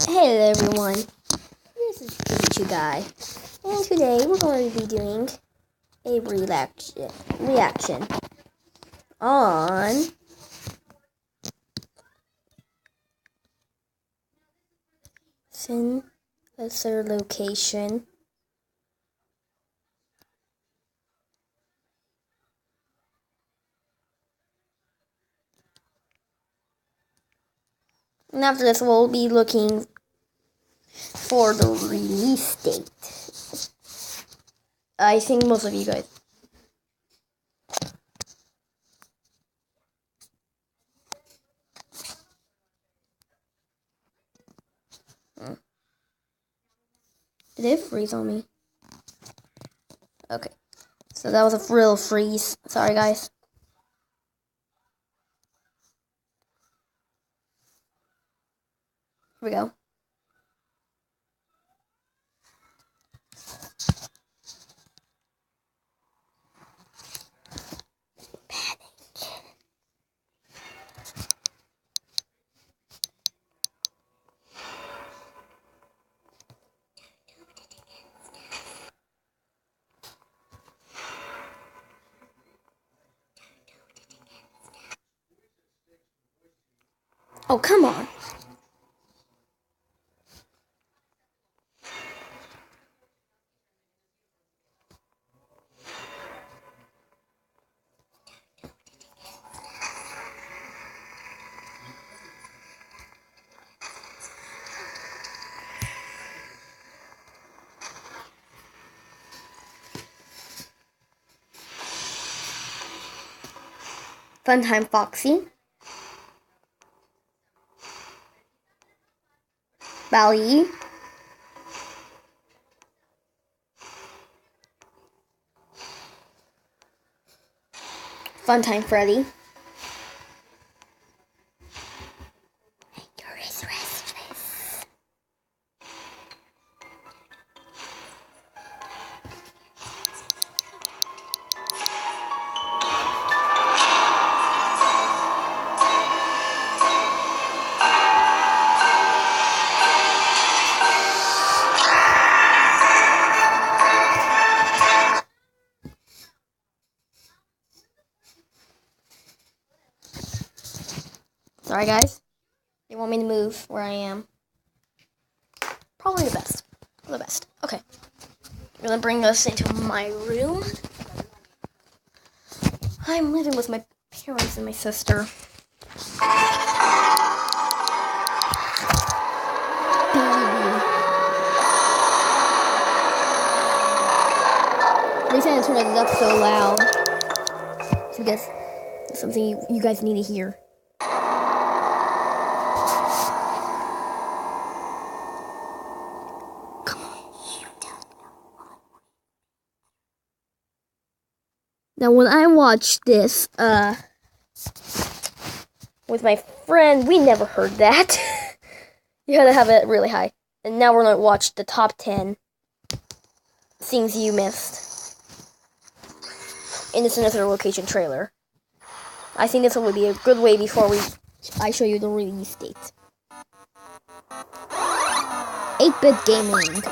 Hey there everyone, this is Pikachu Guy, and today we're going to be doing a reaction on Sinister location. And after this we'll be looking for the release date. I think most of you guys. Did it freeze on me? Okay. So that was a real freeze. Sorry guys. Here we go. Oh, come on. Funtime Foxy. Bali. Funtime Freddy. You're restless. Sorry guys, they want me to move where I am. Probably the best. Okay, I'm gonna bring us into my room. I'm living with my parents and my sister. They said to turn it up so loud. So I guess it's something you guys need to hear. Now, when I watched this, with my friend, we never heard that. You had to have it really high. And now we're going to watch the top 10 things you missed in the Sinister location trailer. I think this would be a good way before I show you the release date. 8-bit gaming.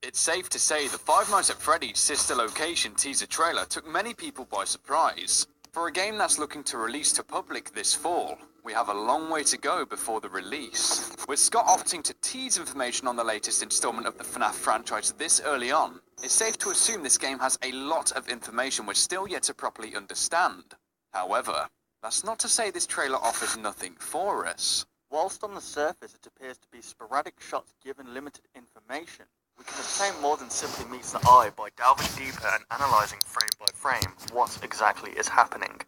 It's safe to say the Five Nights at Freddy's Sister Location teaser trailer took many people by surprise. For a game that's looking to release to public this fall, we have a long way to go before the release. With Scott opting to tease information on the latest installment of the FNAF franchise this early on, it's safe to assume this game has a lot of information we're still yet to properly understand. However, that's not to say this trailer offers nothing for us. Whilst on the surface it appears to be sporadic shots given limited information, we can obtain more than simply meets the eye by delving deeper and analysing frame by frame what exactly is happening.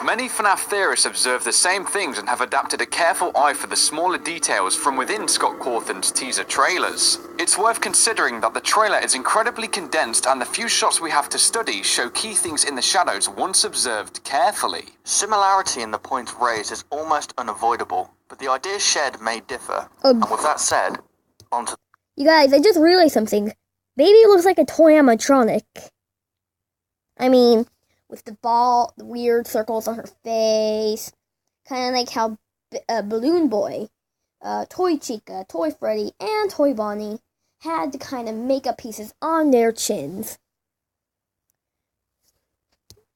Many FNAF theorists observe the same things and have adapted a careful eye for the smaller details from within Scott Cawthon's teaser trailers. It's worth considering that the trailer is incredibly condensed and the few shots we have to study show key things in the shadows once observed carefully. Similarity in the points raised is almost unavoidable, but the ideas shared may differ. And with that said, on to... You guys, I just realized something. Baby looks like a toy animatronic. I mean, with the weird circles on her face, kind of like how Balloon Boy, Toy Chica, Toy Freddy, and Toy Bonnie had the kind of makeup pieces on their chins.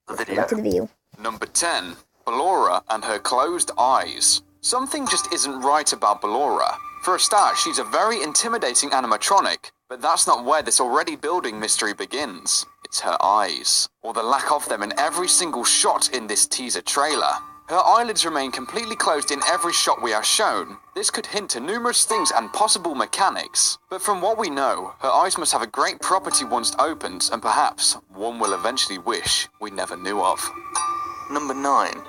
Back to the view. Number 10. Ballora and her closed eyes. Something just isn't right about Ballora. For a start, she's a very intimidating animatronic, but that's not where this already building mystery begins. It's her eyes, or the lack of them in every single shot in this teaser trailer. Her eyelids remain completely closed in every shot we are shown. This could hint to numerous things and possible mechanics, but from what we know, her eyes must have a great property once opened, and perhaps one will eventually wish we never knew of. Number 9.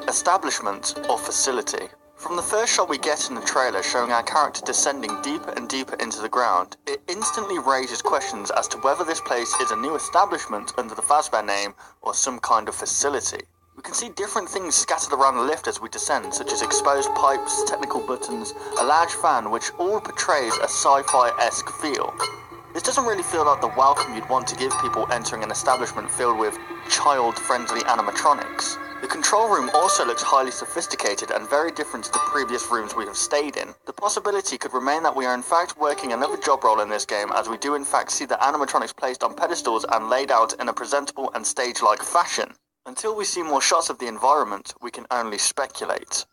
Establishment or facility. From the first shot we get in the trailer showing our character descending deeper and deeper into the ground, it instantly raises questions as to whether this place is a new establishment under the Fazbear name or some kind of facility. We can see different things scattered around the lift as we descend, such as exposed pipes, technical buttons, a large fan, which all portrays a sci-fi-esque feel. This doesn't really feel like the welcome you'd want to give people entering an establishment filled with child-friendly animatronics. The control room also looks highly sophisticated and very different to the previous rooms we have stayed in. The possibility could remain that we are in fact working another job role in this game, as we do in fact see the animatronics placed on pedestals and laid out in a presentable and stage-like fashion. Until we see more shots of the environment, we can only speculate.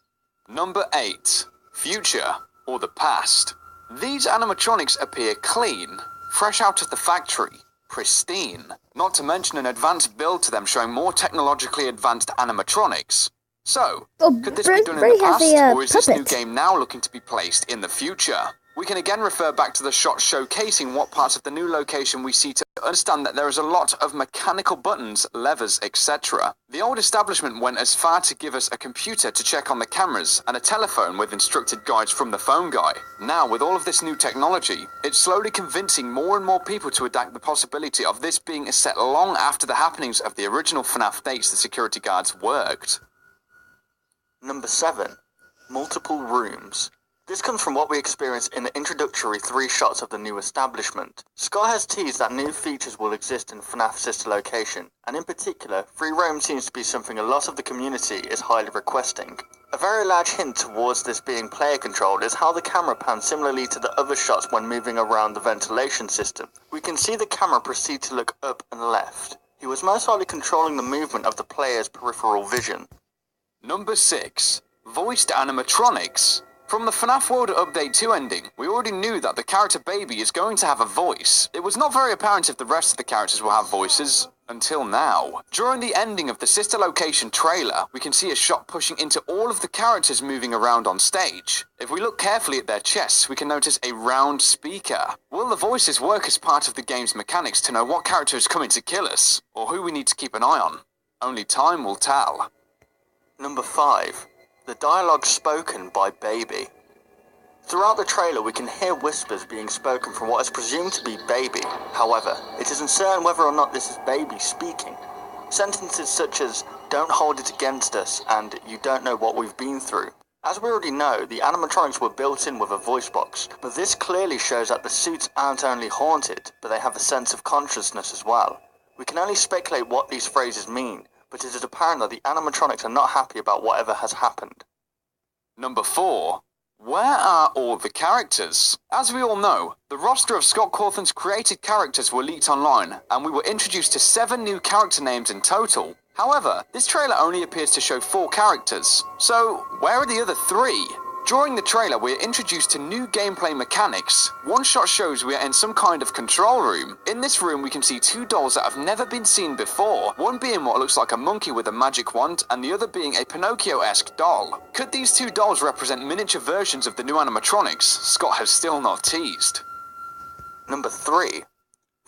Number 8. Future, or the past. These animatronics appear clean, fresh out of the factory, pristine. Not to mention an advanced build to them showing more technologically advanced animatronics. So, could this be done in the past, or is this new game now looking to be placed in the future? We can again refer back to the shot showcasing what parts of the new location we see to understand that there is a lot of mechanical buttons, levers, etc. The old establishment went as far to give us a computer to check on the cameras and a telephone with instructed guides from the phone guy. Now, with all of this new technology, it's slowly convincing more and more people to adapt the possibility of this being a set long after the happenings of the original FNAF dates the security guards worked. Number 7. Multiple rooms. This comes from what we experienced in the introductory 3 shots of the new establishment. Sky has teased that new features will exist in FNAF's sister location, and in particular, free roam seems to be something a lot of the community is highly requesting. A very large hint towards this being player controlled is how the camera pans similarly to the other shots when moving around the ventilation system. We can see the camera proceed to look up and left. He was most likely controlling the movement of the player's peripheral vision. Number 6. Voiced animatronics. From the FNAF World Update 2 ending, we already knew that the character Baby is going to have a voice. It was not very apparent if the rest of the characters will have voices, until now. During the ending of the Sister Location trailer, we can see a shot pushing into all of the characters moving around on stage. If we look carefully at their chests, we can notice a round speaker. Will the voices work as part of the game's mechanics to know what character is coming to kill us, or who we need to keep an eye on? Only time will tell. Number 5. The dialogue spoken by Baby. Throughout the trailer we can hear whispers being spoken from what is presumed to be Baby. However, it is uncertain whether or not this is Baby speaking. Sentences such as, "Don't hold it against us," and "You don't know what we've been through." As we already know, the animatronics were built in with a voice box, but this clearly shows that the suits aren't only haunted, but they have a sense of consciousness as well. We can only speculate what these phrases mean, but it is apparent that the animatronics are not happy about whatever has happened. Number 4. Where are all the characters? As we all know, the roster of Scott Cawthon's created characters were leaked online, and we were introduced to 7 new character names in total. However, this trailer only appears to show 4 characters. So, where are the other 3? During the trailer, we are introduced to new gameplay mechanics. One shot shows we are in some kind of control room. In this room, we can see 2 dolls that have never been seen before, one being what looks like a monkey with a magic wand, and the other being a Pinocchio-esque doll. Could these 2 dolls represent miniature versions of the new animatronics Scott has still not teased? Number 3.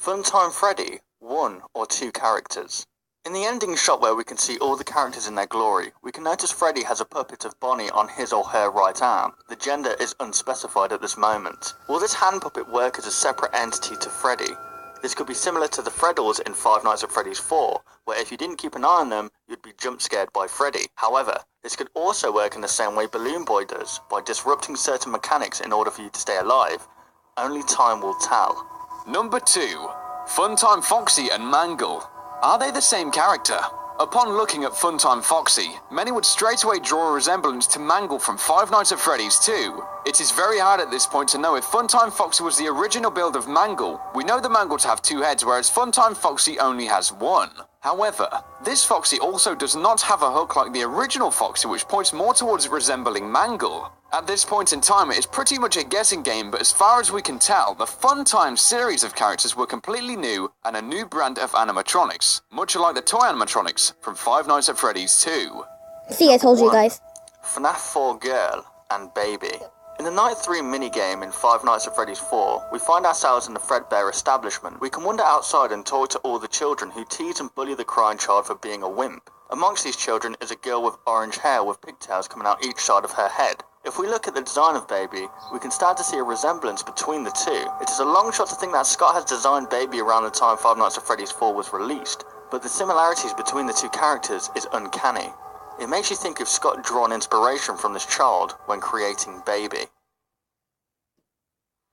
Funtime Freddy, 1 or 2 characters. In the ending shot where we can see all the characters in their glory, we can notice Freddy has a puppet of Bonnie on his or her right arm. The gender is unspecified at this moment. Will this hand puppet work as a separate entity to Freddy? This could be similar to the Freddles in Five Nights at Freddy's 4, where if you didn't keep an eye on them, you'd be jump scared by Freddy. However, this could also work in the same way Balloon Boy does, by disrupting certain mechanics in order for you to stay alive. Only time will tell. Number 2. Funtime Foxy and Mangle. Are they the same character? Upon looking at Funtime Foxy, many would straight away draw a resemblance to Mangle from Five Nights at Freddy's 2. It is very hard at this point to know if Funtime Foxy was the original build of Mangle. We know the Mangle to have 2 heads, whereas Funtime Foxy only has 1. However, this Foxy also does not have a hook like the original Foxy, which points more towards resembling Mangle. At this point in time, it is pretty much a guessing game, but as far as we can tell, the Funtime series of characters were completely new and a new brand of animatronics, much like the toy animatronics from Five Nights at Freddy's 2. See, I told you guys. FNAF 4 Girl and Baby. In the Night 3 minigame in Five Nights at Freddy's 4, we find ourselves in the Fredbear establishment. We can wander outside and talk to all the children who tease and bully the crying child for being a wimp. Amongst these children is a girl with orange hair with pigtails coming out each side of her head. If we look at the design of Baby, we can start to see a resemblance between the two. It is a long shot to think that Scott has designed Baby around the time Five Nights at Freddy's 4 was released, but the similarities between the two characters is uncanny. It makes you think if Scott drawn inspiration from this child when creating Baby.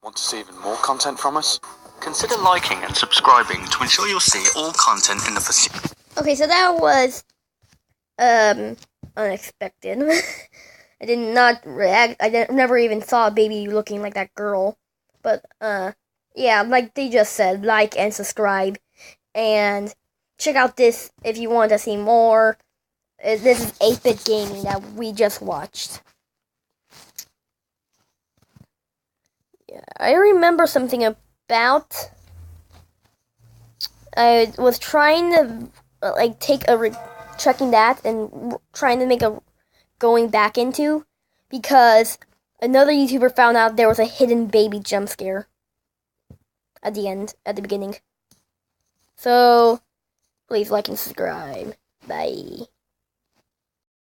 Want to see even more content from us? Consider liking and subscribing to ensure you'll see all content in the foreseeable. Okay, so that was unexpected. I did not react. Never even saw a baby looking like that girl. But yeah, like they just said, like and subscribe, and check out this if you want to see more. This is 8-Bit Gaming that we just watched. Yeah, I remember something about. I was trying to checking that and trying to make a going back into, because another YouTuber found out there was a hidden baby jump scare at the beginning. So please like and subscribe. Bye.